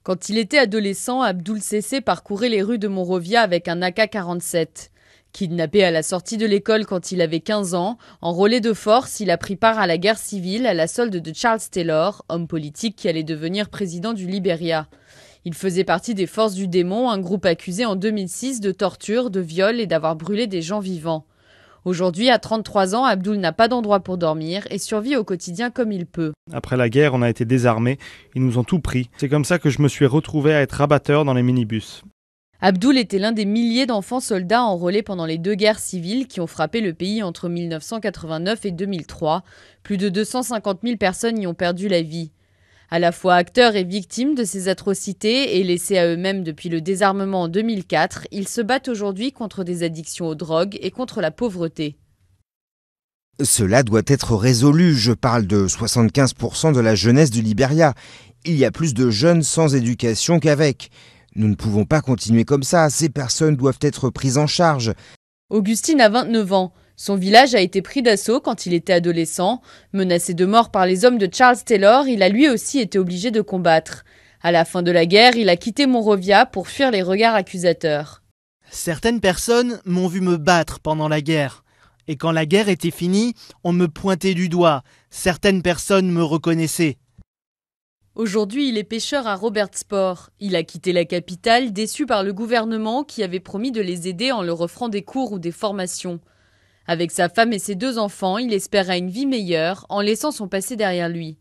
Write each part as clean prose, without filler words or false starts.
Quand il était adolescent, Abdoul Cessé parcourait les rues de Monrovia avec un AK-47. Kidnappé à la sortie de l'école quand il avait 15 ans, enrôlé de force, il a pris part à la guerre civile à la solde de Charles Taylor, homme politique qui allait devenir président du Libéria. Il faisait partie des Forces du Démon, un groupe accusé en 2006 de torture, de viol et d'avoir brûlé des gens vivants. Aujourd'hui, à 33 ans, Abdoul n'a pas d'endroit pour dormir et survit au quotidien comme il peut. Après la guerre, on a été désarmés, ils nous ont tout pris. C'est comme ça que je me suis retrouvé à être rabatteur dans les minibus. Abdoul était l'un des milliers d'enfants soldats enrôlés pendant les deux guerres civiles qui ont frappé le pays entre 1989 et 2003. Plus de 250 000 personnes y ont perdu la vie. À la fois acteurs et victimes de ces atrocités et laissés à eux-mêmes depuis le désarmement en 2004, ils se battent aujourd'hui contre des addictions aux drogues et contre la pauvreté. Cela doit être résolu, je parle de 75% de la jeunesse du Libéria. Il y a plus de jeunes sans éducation qu'avec. Nous ne pouvons pas continuer comme ça, ces personnes doivent être prises en charge. Augustine a 29 ans. Son village a été pris d'assaut quand il était adolescent. Menacé de mort par les hommes de Charles Taylor, il a lui aussi été obligé de combattre. À la fin de la guerre, il a quitté Monrovia pour fuir les regards accusateurs. Certaines personnes m'ont vu me battre pendant la guerre. Et quand la guerre était finie, on me pointait du doigt. Certaines personnes me reconnaissaient. Aujourd'hui, il est pêcheur à Robertsport. Il a quitté la capitale, déçu par le gouvernement qui avait promis de les aider en leur offrant des cours ou des formations. Avec sa femme et ses 2 enfants, il espère à une vie meilleure en laissant son passé derrière lui.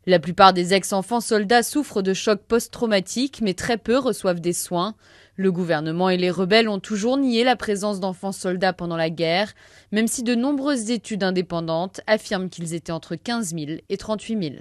La plupart des ex-enfants soldats souffrent de chocs post-traumatiques, mais très peu reçoivent des soins. Le gouvernement et les rebelles ont toujours nié la présence d'enfants soldats pendant la guerre, même si de nombreuses études indépendantes affirment qu'ils étaient entre 15 000 et 38 000.